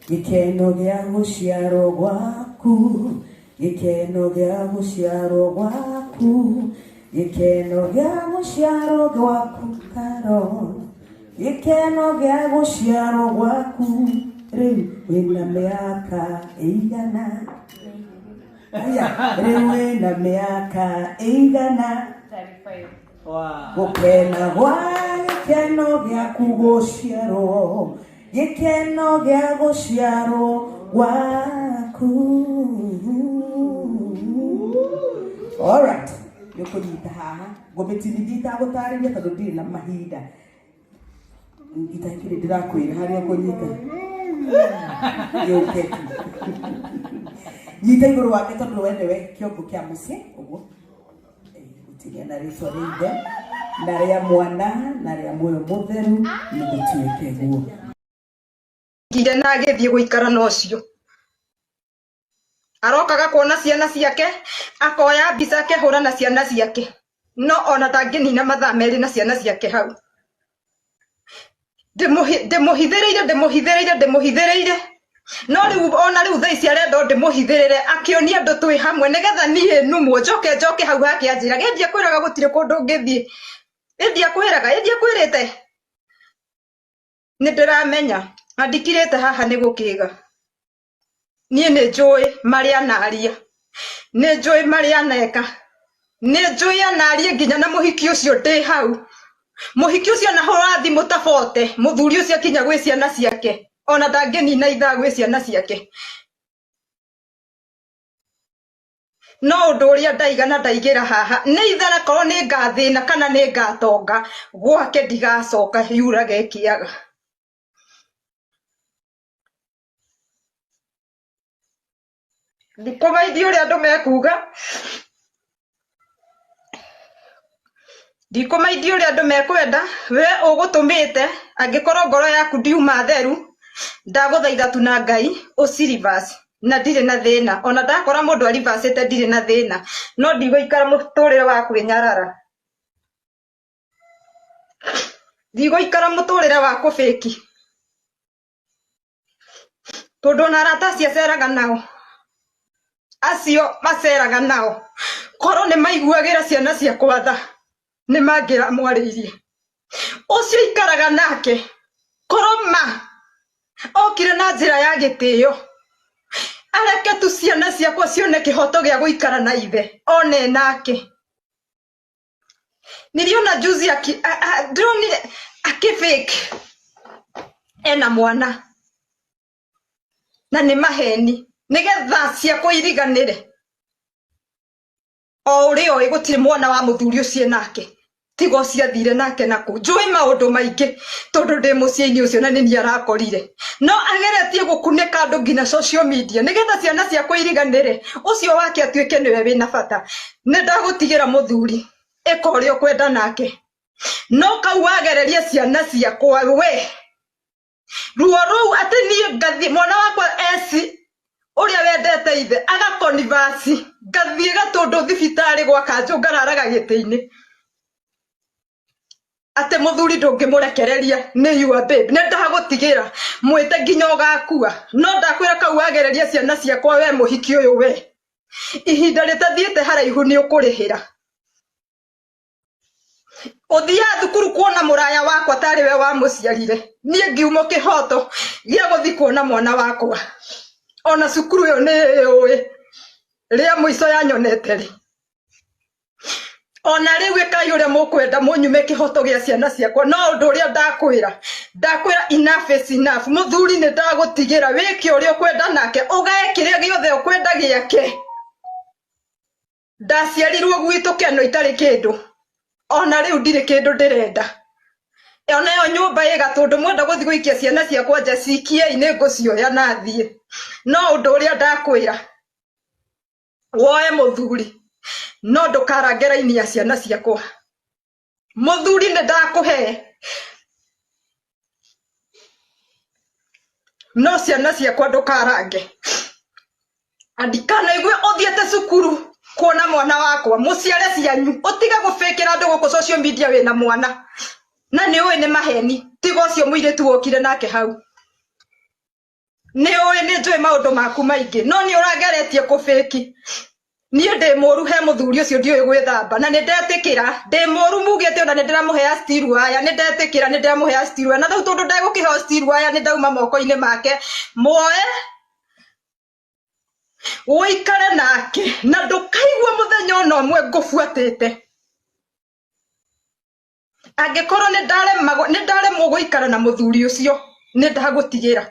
Gikeno gya guciarwo gwaku, gikeno gya guciarwo gwaku, gikeno gya guciarwo gwaku Karo, gikeno gya guciarwo gwaku, riu wina miaka igana, riu wina miaka igana, gukena gwa gikeno gyaku guciarwo, gikeno gya guciarwo gwaku. Alright, nikunyita haha ngũmĩtinithia gũtarĩria tondũ ndirĩ na mahinda. Itakĩrĩ ndĩrakwĩra harĩa kũnyita gĩũke tu. Nyita igũrũ wake tondũ we nĩwe kĩongo kĩa mũciĩ ũguo. Gũtigia na rĩtwa rĩa ithe na rĩa mwana na rĩa muoyo mũtheru nĩgũtuĩke guo. Ngire na agĩthiĩ gũikara na ũcio arokaga kuona ciana ciake akoya mbica akĩhũra na ciana ciake no ona ndangĩnina mathaa merĩ na ciana ciake hau. Ndĩmũhithĩrĩire no rĩu ona rĩu thaa ici arenda ndĩmũhithĩrĩre akĩonia andũ twĩ hamwe nĩgetha niĩ numwo njoke hau hake anjĩra gĩthiĩ kwĩraga gũtirĩ kũndũ ngĩthiĩ gĩthiĩ kwĩrĩte nĩndĩramenya andikirĩte haha nĩ gũkĩga. Niĩ nĩnjũĩ marĩa anaria, nĩnjũĩ marĩa aneka, nĩnjũĩ anaria nginya na mũhiki ũcio ndĩ hau. Mũhiki ũcio nahũra thimũ tabote mũthuri ũcio akinya gwĩ ciana ciake ona ndangĩnina ithaa gwĩ ciana ciake. No ũndũ ũrĩa ndaigana ndaigĩra haha nĩ ithara korwo nĩ ngathĩna kana nĩ ngatonga gwake ndigacoka yurage kĩaga. Ndikũmaithia ũrĩa andũ mekuga, ndikũmaithia ũrĩa andũ mekwenda. We ũgũtũmĩte angĩkorwo ngoro yaku ndiuma theru ndagũthaitha tu na Ngai ũcirivasi na ndirĩ na thĩna. Ona ndakora mũndũ arivasĩte ndirĩ na thĩna no ndigũikara mũtũrĩre wa kwĩnyarara, ndigũikara mũtũrĩre wa kũbĩki tondũ ona arata acio aceraga nao acio maceraga nao korwo nĩ maiguagĩra ciana ciakwa tha nĩ mangĩra mwarĩirie. Ũcio ikaraga nake korwo ma okire na njĩra ya gĩtĩo areke tu ciana ciakwa cione kĩhoto gĩa gũikara na ithe one nake. Niliona juzi ndĩronire akĩfake ena mwana na nĩ maheni nĩgetha ciakwa iriganĩre. O ũrĩa oĩ gũtirĩ mwana wa mũthuri ũcio nake tiga ũcio athire nake nakũ. Njũĩ maũndũ maingĩ tondũ ndĩ mũciĩ-inĩ ũcio na nĩ niĩ arakorire no ageretie gũkunĩka andũ nginya social media nĩgetha ciana ciakwa iriganĩre. Ũcio wake atuĩke nĩwe wĩna bata. Nĩ ndagũtigĩra mũthuri ĩka ũrĩa ũkwenda nake no kau wagererie ciana ciakwa we ruo rũu atĩ niĩ ngathi mwana wakwa eci ũrĩa wendete ithe agakonivasi ngathiĩ Gatũndũ thibitarĩ gwaka njũngararaga gĩtĩ-inĩ atĩ mũthuri ndũngĩmũrekereria nĩ your babe. Nĩ ndagũtigĩra mwĩte nginya ũgakua no ndakwĩra kau wagererie ciana ciakwa we mũhiki ũyũ we ihinda rĩtathiĩte haraihu nĩ ũkũrĩhĩra. Ũthiaga thukuru kuona mũraya wakwa tarĩ we wa mũciarire niĩ ngiuma kĩhoto gĩa gũthiĩ kuona mwana wakwa ona cukuru ĩyo nĩ ũĩ rĩa mũico yanyonete rĩ. Ona rĩu ĩkai ũrĩa mũkwenda mũnyume kĩhoto gĩa ciana ciakwa no ũndũ ũrĩa ndakwĩra enough is enough. Mũthuri nĩ ndagũtigĩra wĩke ũrĩa ũkwenda nake ũgae kĩrĩa gĩothe ũkwenda gĩake. Ndaciarirwo gwitũ Keno itarĩ kĩndũ ona rĩu ndirĩ kĩndũ ndĩrenda. Ona ĩyo nyũmba ĩ Gatũndũ mwenda gũthiĩ gũikia ciana ciakwa nja cikiei nĩ ngũcioya na thiĩ. No ũndũ ũrĩa ndakwĩra woe mũthuri no ndũkarange raini ya ciana ciakwa. Mũthuri nĩ ndakũhe no ciana ciakwa ndũkarange. Andikana igwe ũthiĩte cukuru kuona mwana wakwa mũciare cianyu ũtiga gũbĩkĩra andũ gũkũ social media wĩna mwana na nĩ ũĩ nĩ maheni tiga ũcio mũirĩtu wokire nake hau Nĩ ũĩ nĩ njũĩ maũndũ maku maingĩ no nĩ ũrageretie kũbĩki. Niĩ ndĩ mũru he mũthuri ũcio ndiũĩ gwĩthamba na nĩ ndetĩkĩra ndĩ mũru mugĩte ona nĩ ndĩramũhea steel wire nĩ ndetĩkĩra nĩ ndĩramũhea steel wire na rĩu tondũ ndegũkĩheo steel wire nĩ ndauma moko-inĩ make muoe ũikare nake na ndũkaigua mũthenya ona ũmwe ngũbuatĩte. Angĩkorwo nĩ ndaremwo gũikara na mũthuri ũcio nĩ ndagũtigĩra.